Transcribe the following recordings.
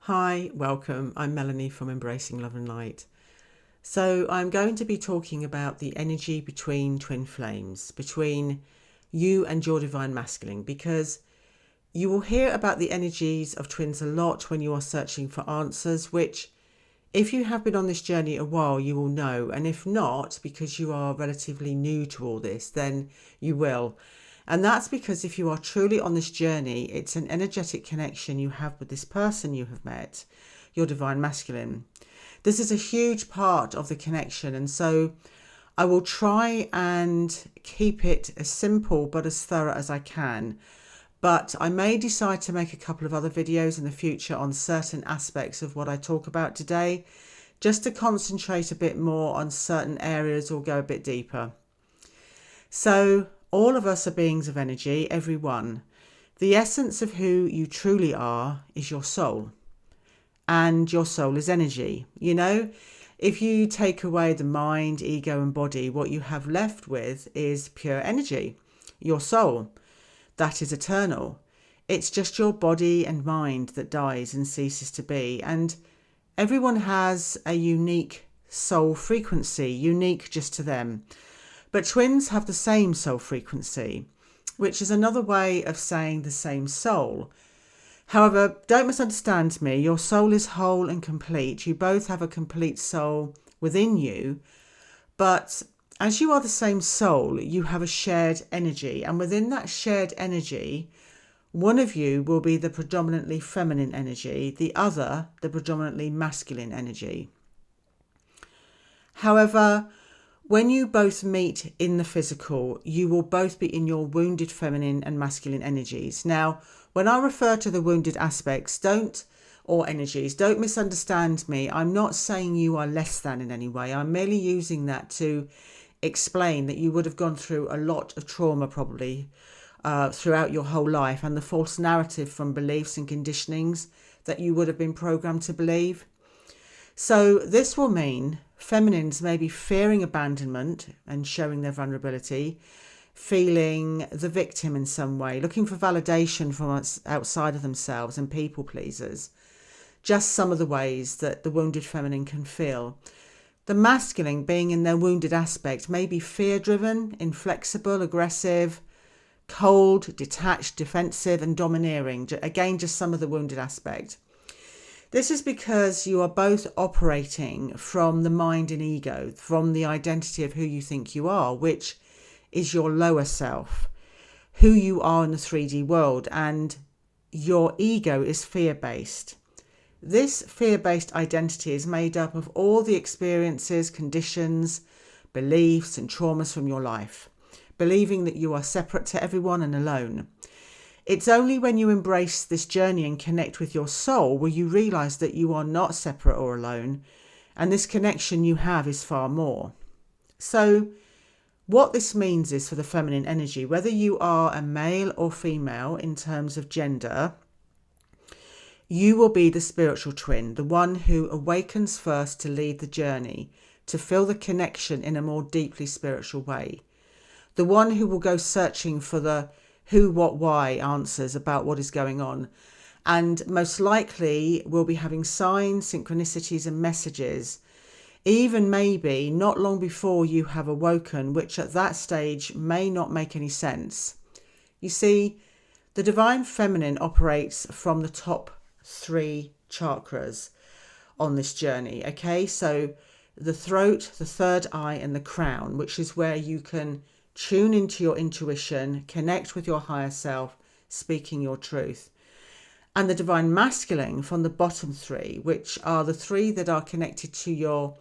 Hi, welcome. I'm Melanie from Embracing Love and Light. So I'm going to be talking about the energy between twin flames, between you and your divine masculine, because you will hear about the energies of twins a lot when you are searching for answers, which if you have been on this journey a while, you will know. And if not, because you are relatively new to all this, then you will. And that's because if you are truly on this journey, it's an energetic connection you have with this person you have met, your divine masculine. This is a huge part of the connection. And so I will try and keep it as simple but as thorough as I can. But I may decide to make a couple of other videos in the future on certain aspects of what I talk about today, just to concentrate a bit more on certain areas or go a bit deeper. So all of us are beings of energy, every one. The essence of who you truly are is your soul. And your soul is energy. You know, if you take away the mind, ego and body, what you have left with is pure energy, your soul. That is eternal. It's just your body and mind that dies and ceases to be. And everyone has a unique soul frequency, unique just to them. But twins have the same soul frequency, which is another way of saying the same soul. However, don't misunderstand me. Your soul is whole and complete. You both have a complete soul within you. But as you are the same soul, you have a shared energy. And within that shared energy, one of you will be the predominantly feminine energy, the other the predominantly masculine energy. However, when you both meet in the physical, you will both be in your wounded feminine and masculine energies. Now, when I refer to the wounded aspects, or energies, don't misunderstand me. I'm not saying you are less than in any way. I'm merely using that to explain that you would have gone through a lot of trauma probably throughout your whole life, and the false narrative from beliefs and conditionings that you would have been programmed to believe. So this will mean feminines may be fearing abandonment and showing their vulnerability, feeling the victim in some way, looking for validation from outside of themselves, and people pleasers. Just some of the ways that the wounded feminine can feel. The masculine, being in their wounded aspect, may be fear-driven, inflexible, aggressive, cold, detached, defensive and domineering. Again, just some of the wounded aspect. This is because you are both operating from the mind and ego, from the identity of who you think you are, which is your lower self, who you are in the 3D world, and your ego is fear-based. This fear-based identity is made up of all the experiences, conditions, beliefs and traumas from your life, believing that you are separate to everyone and alone. It's only when you embrace this journey and connect with your soul will you realize that you are not separate or alone, and this connection you have is far more. So what this means is, for the feminine energy, whether you are a male or female in terms of gender, you will be the spiritual twin, the one who awakens first to lead the journey, to feel the connection in a more deeply spiritual way. The one who will go searching for the who, what, why answers about what is going on. And most likely will be having signs, synchronicities and messages, even maybe not long before you have awoken, which at that stage may not make any sense. You see, the divine feminine operates from the top 3 chakras on this journey. Okay, so the throat, the third eye and the crown, which is where you can tune into your intuition, connect with your higher self, speaking your truth. And the divine masculine from the bottom 3, which are the 3 that are connected to your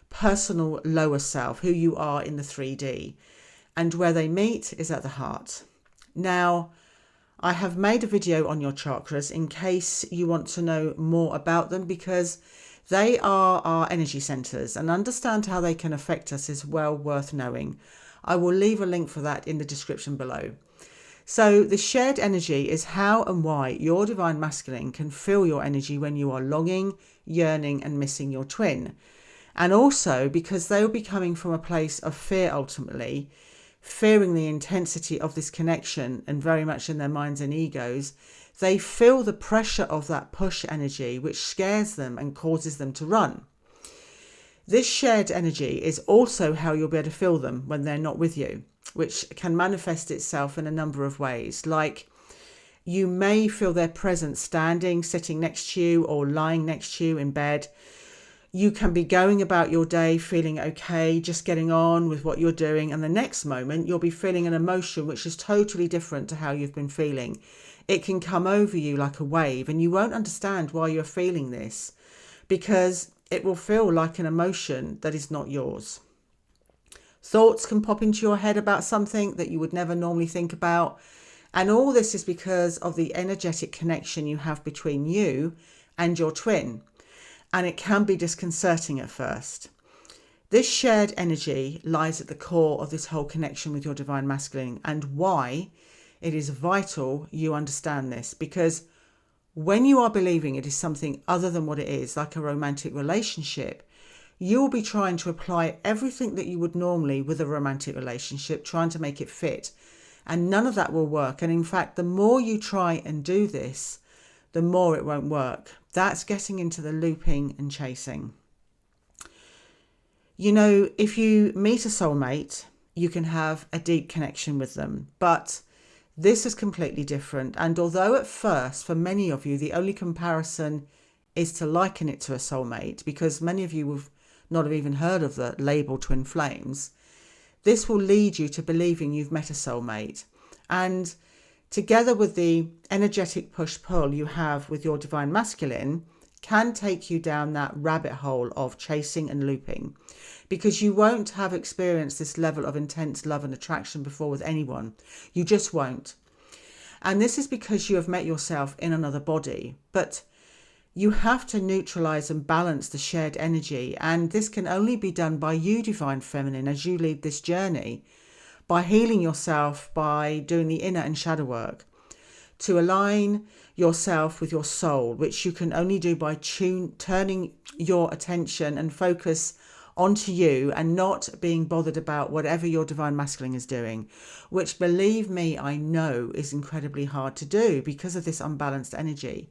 personal lower self, who you are in the 3D. And where they meet is at the heart. Now, I have made a video on your chakras in case you want to know more about them, because they are our energy centers, and understand how they can affect us is well worth knowing. I will leave a link for that in the description below. So the shared energy is how and why your divine masculine can feel your energy when you are longing, yearning and missing your twin. And also because they will be coming from a place of fear ultimately, fearing the intensity of this connection and very much in their minds and egos, they feel the pressure of that push energy, which scares them and causes them to run. This shared energy is also how you'll be able to feel them when they're not with you, which can manifest itself in a number of ways. Like, you may feel their presence standing, sitting next to you, or lying next to you in bed. You can be going about your day feeling okay, just getting on with what you're doing, and the next moment you'll be feeling an emotion which is totally different to how you've been feeling. It can come over you like a wave, and you won't understand why you're feeling this, because it will feel like an emotion that is not yours. Thoughts can pop into your head about something that you would never normally think about, and all this is because of the energetic connection you have between you and your twin. And it can be disconcerting at first. This shared energy lies at the core of this whole connection with your divine masculine, and why it is vital you understand this, because when you are believing it is something other than what it is, like a romantic relationship, you will be trying to apply everything that you would normally with a romantic relationship, trying to make it fit. And none of that will work. And in fact, the more you try and do this, the more it won't work. That's getting into the looping and chasing. You know, if you meet a soulmate, you can have a deep connection with them. But this is completely different. And although at first, for many of you, the only comparison is to liken it to a soulmate, because many of you will not have even heard of the label twin flames, this will lead you to believing you've met a soulmate. And together with the energetic push-pull you have with your divine masculine, can take you down that rabbit hole of chasing and looping, because you won't have experienced this level of intense love and attraction before with anyone. You just won't. And this is because you have met yourself in another body. But you have to neutralize and balance the shared energy. And this can only be done by you, Divine Feminine, as you lead this journey, by healing yourself, by doing the inner and shadow work, to align yourself with your soul, which you can only do by turning your attention and focus onto you and not being bothered about whatever your divine masculine is doing, which, believe me, I know is incredibly hard to do because of this unbalanced energy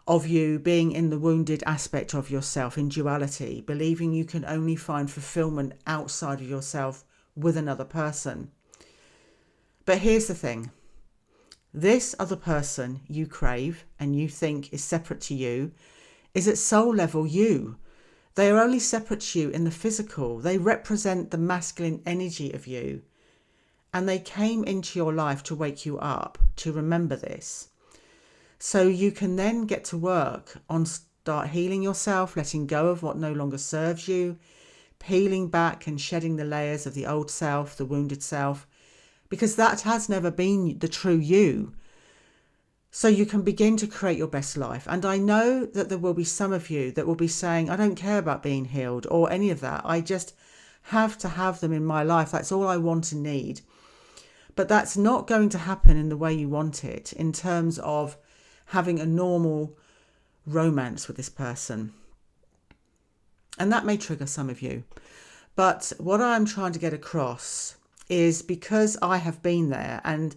of you being in the wounded aspect of yourself, in duality, believing you can only find fulfillment outside of yourself with another person. But here's the thing. This other person you crave and you think is separate to you is at soul level you. They are only separate to you in the physical. They represent the masculine energy of you. And they came into your life to wake you up, to remember this. So you can then get to work on start healing yourself, letting go of what no longer serves you, peeling back and shedding the layers of the old self, the wounded self, because that has never been the true you. So you can begin to create your best life. And I know that there will be some of you that will be saying, I don't care about being healed or any of that. I just have to have them in my life. That's all I want and need. But that's not going to happen in the way you want it, in terms of having a normal romance with this person. And that may trigger some of you. But what I'm trying to get across is, because I have been there, and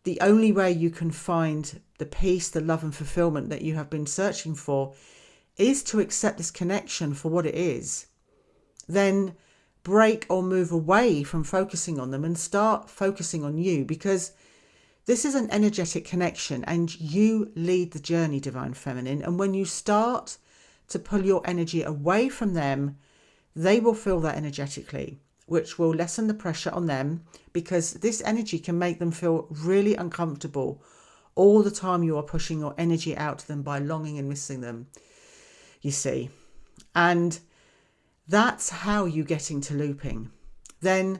the only way you can find the peace, the love and fulfillment that you have been searching for is to accept this connection for what it is. Then break or move away from focusing on them and start focusing on you, because this is an energetic connection and you lead the journey, Divine Feminine. And when you start to pull your energy away from them, they will feel that energetically, which will lessen the pressure on them, because this energy can make them feel really uncomfortable all the time you are pushing your energy out to them by longing and missing them, you see. And that's how you get into looping. Then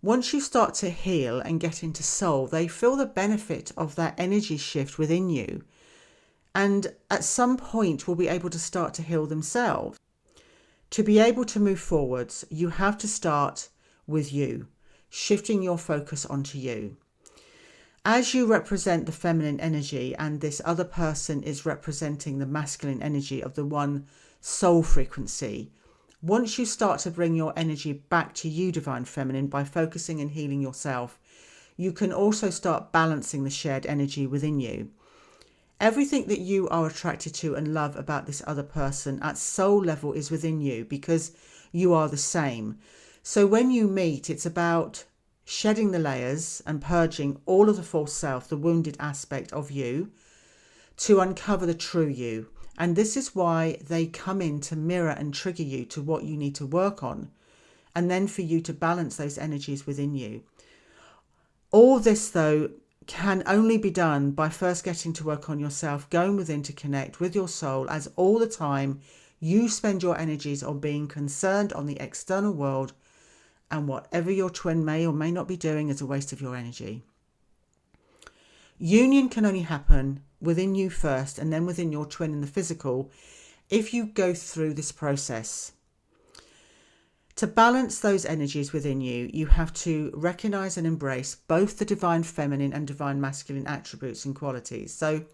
once you start to heal and get into soul, they feel the benefit of that energy shift within you. And at some point will be able to start to heal themselves. To be able to move forwards, you have to start with you, shifting your focus onto you. As you represent the feminine energy and this other person is representing the masculine energy of the one soul frequency, once you start to bring your energy back to you, Divine Feminine, by focusing and healing yourself, you can also start balancing the shared energy within you. Everything that you are attracted to and love about this other person at soul level is within you, because you are the same. So when you meet, it's about shedding the layers and purging all of the false self, the wounded aspect of you, to uncover the true you. And this is why they come in to mirror and trigger you to what you need to work on, and then for you to balance those energies within you. All this, though, can only be done by first getting to work on yourself, going within to connect with your soul, as all the time you spend your energies on being concerned on the external world, and whatever your twin may or may not be doing is a waste of your energy. Union can only happen within you first, and then within your twin in the physical, if you go through this process. To balance those energies within you, you have to recognize and embrace both the divine feminine and divine masculine attributes and qualities. So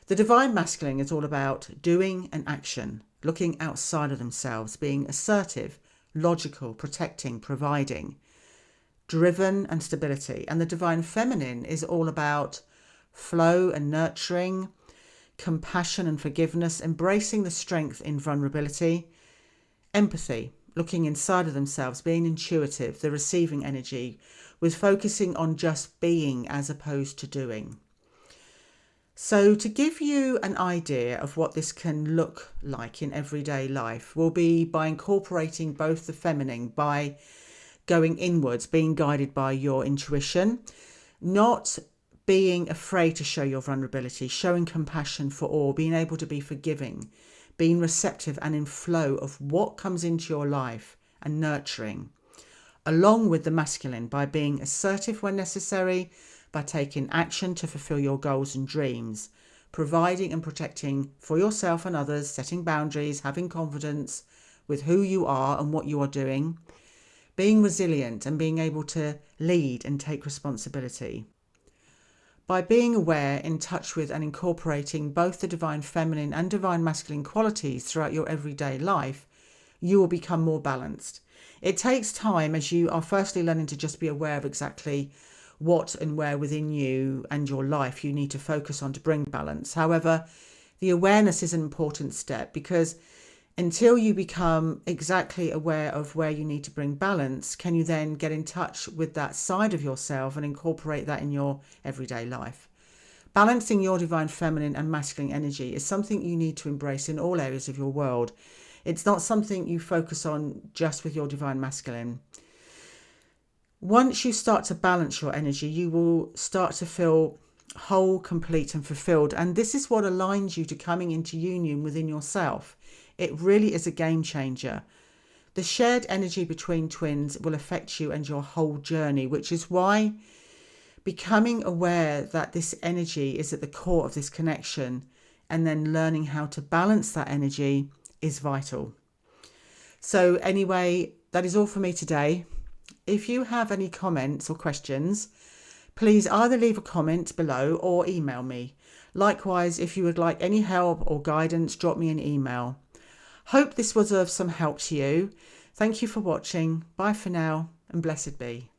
the divine masculine is all about doing and action, looking outside of themselves, being assertive, logical, protecting, providing, driven and stability. And the divine feminine is all about flow and nurturing, compassion and forgiveness, embracing the strength in vulnerability, empathy, looking inside of themselves, being intuitive, the receiving energy, with focusing on just being as opposed to doing. So to give you an idea of what this can look like in everyday life will be by incorporating both the feminine, by going inwards, being guided by your intuition, not being afraid to show your vulnerability, showing compassion for all, being able to be forgiving, being receptive and in flow of what comes into your life and nurturing, along with the masculine by being assertive when necessary, by taking action to fulfill your goals and dreams, providing and protecting for yourself and others, setting boundaries, having confidence with who you are and what you are doing, being resilient and being able to lead and take responsibility. By being aware, in touch with and incorporating both the divine feminine and divine masculine qualities throughout your everyday life, you will become more balanced. It takes time, as you are firstly learning to just be aware of exactly what and where within you and your life you need to focus on to bring balance. However, the awareness is an important step, because until you become exactly aware of where you need to bring balance, can you then get in touch with that side of yourself and incorporate that in your everyday life. Balancing your divine feminine and masculine energy is something you need to embrace in all areas of your world. It's not something you focus on just with your divine masculine. Once you start to balance your energy, you will start to feel whole, complete and fulfilled. And this is what aligns you to coming into union within yourself. It really is a game changer. The shared energy between twins will affect you and your whole journey, which is why becoming aware that this energy is at the core of this connection and then learning how to balance that energy is vital. So anyway, that is all for me today. If you have any comments or questions, please either leave a comment below or email me. Likewise, if you would like any help or guidance, drop me an email. Hope this was of some help to you. Thank you for watching. Bye for now, and blessed be.